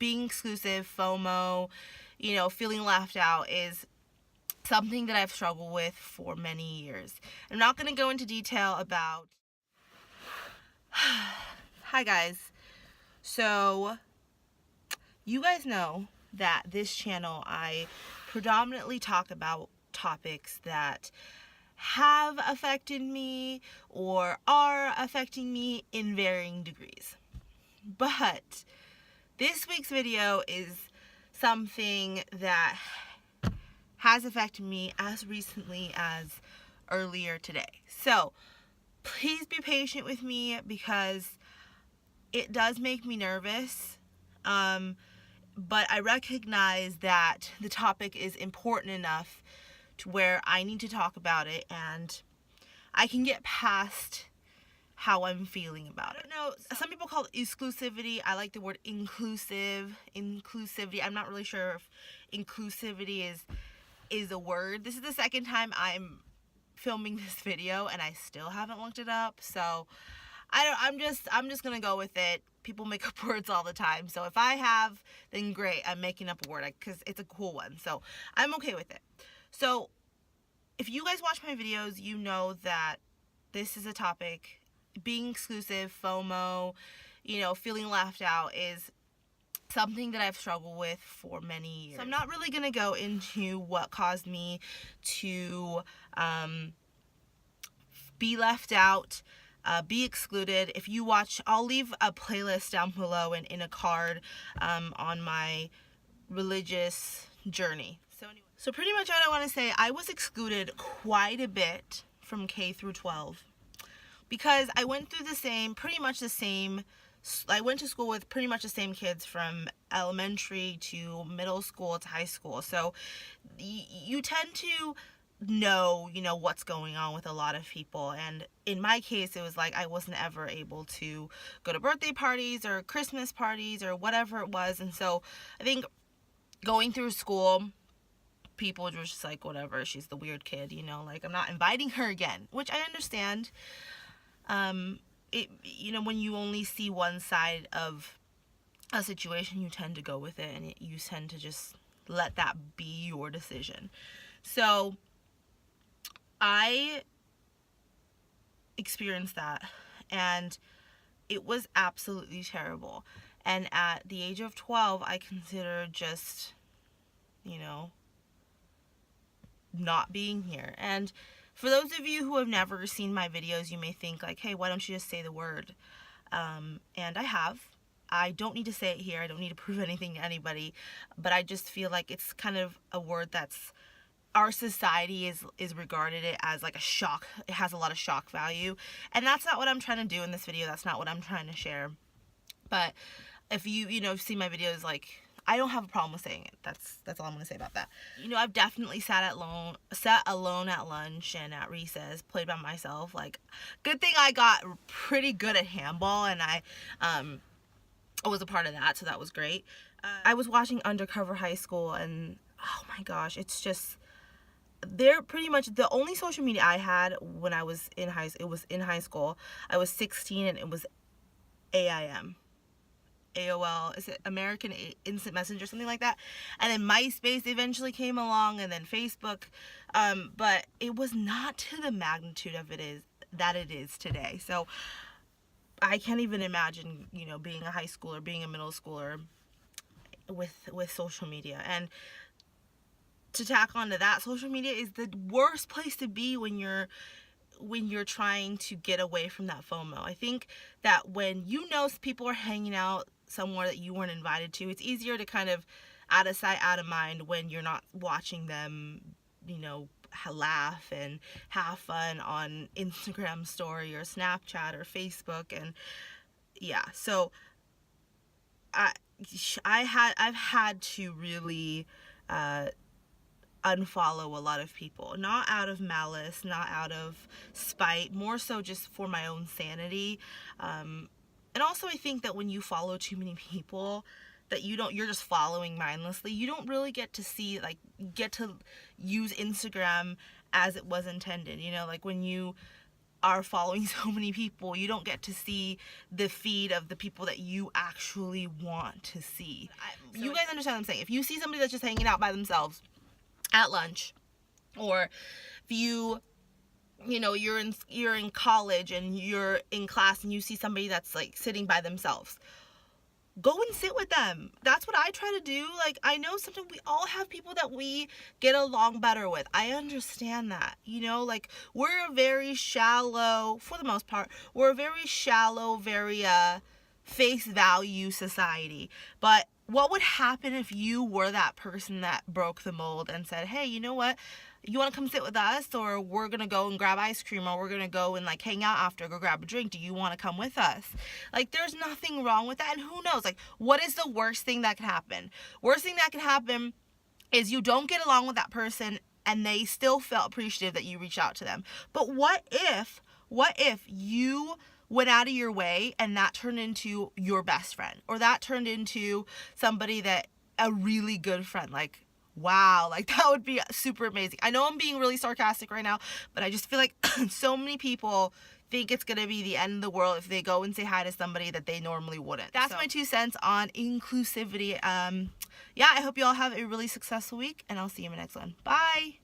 being exclusive, FOMO, feeling left out is something that I've struggled with for many years. I'm not going to go into detail about... Hi guys. So, you guys know that this channel, I predominantly talk about topics that have affected me or are affecting me in varying degrees. But this week's video is something that has affected me as recently as earlier today. So please be patient with me because it does make me nervous. But I recognize that the topic is important enough to where I need to talk about it and I can get past how I'm feeling about it. No, some people call it exclusivity. I like the word inclusivity. I'm not really sure if inclusivity is a word. This is the second time I'm filming this video and I still haven't looked it up. So I'm just gonna go with it. People make up words all the time. So if I have, then great. I'm making up a word because it's a cool one. So I'm okay with it. So if you guys watch my videos, you know that this is a topic. Being exclusive, FOMO, feeling left out is something that I've struggled with for many years. So I'm not really going to go into what caused me to be left out, be excluded. If you watch, I'll leave a playlist down below and in a card on my religious journey. So pretty much what I want to say, I was excluded quite a bit from K through 12 because I went through I went to school with pretty much the same kids from elementary to middle school to high school. So you tend to know, what's going on with a lot of people. And in my case, it was like I wasn't ever able to go to birthday parties or Christmas parties or whatever it was. And so I think going through school, people were just like, whatever, she's the weird kid, like I'm not inviting her again, which I understand. When you only see one side of a situation, you tend to go with it and you tend to just let that be your decision. So I experienced that and it was absolutely terrible. And at the age of 12, I considered just, not being here. And for those of you who have never seen my videos, you may think like, hey, why don't you just say the word? And I have. I don't need to say it here. I don't need to prove anything to anybody. But I just feel like it's kind of a word that's, our society is regarded it as like a shock. It has a lot of shock value. And that's not what I'm trying to do in this video. That's not what I'm trying to share. But if you see my videos, like, I don't have a problem with saying it. That's all I'm going to say about that. I've definitely sat alone at lunch and at recess, played by myself. Like, good thing I got pretty good at handball and I was a part of that, so that was great. I was watching Undercover High School and oh my gosh, it's just, they're pretty much the only social media I had when I was in high school. I was 16 and it was AIM. AOL, is it American Instant Messenger, something like that? And then MySpace eventually came along, and then Facebook, but it was not to the magnitude of it is today. So I can't even imagine, being a high schooler, being a middle schooler with social media. And to tack onto that, social media is the worst place to be when you're trying to get away from that FOMO. I think that when people are hanging out somewhere that you weren't invited to, it's easier to kind of out of sight, out of mind when you're not watching them, laugh and have fun on Instagram story or Snapchat or Facebook. And yeah, so I've had to really unfollow a lot of people, not out of malice, not out of spite, more so just for my own sanity. And also I think that when you follow too many people that you're just following mindlessly, you don't really get to use Instagram as it was intended. Like when you are following so many people, you don't get to see the feed of the people that you actually want to see. You guys understand what I'm saying? If you see somebody that's just hanging out by themselves at lunch, or if you're in college and you're in class and you see somebody that's like sitting by themselves, go and sit with them. That's what I try to do. Like, I know sometimes we all have people that we get along better with. I understand that, like, we're a very shallow, for the most part, we're a very shallow, very face value society. But what would happen if you were that person that broke the mold and said, hey, you know what? You want to come sit with us, or we're going to go and grab ice cream, or we're going to go and like hang out after, go grab a drink. Do you want to come with us? Like, there's nothing wrong with that. And who knows, like, what is the worst thing that could happen? Worst thing that could happen is you don't get along with that person and they still felt appreciative that you reached out to them. But what if you went out of your way and that turned into your best friend, or that turned into somebody that a really good friend? Like, wow, like, that would be super amazing. I know I'm being really sarcastic right now, but I just feel like so many people think it's gonna be the end of the world if they go and say hi to somebody that they normally wouldn't. That's my 2 cents on inclusivity. I hope you all have a really successful week, and I'll see you in the next one. Bye.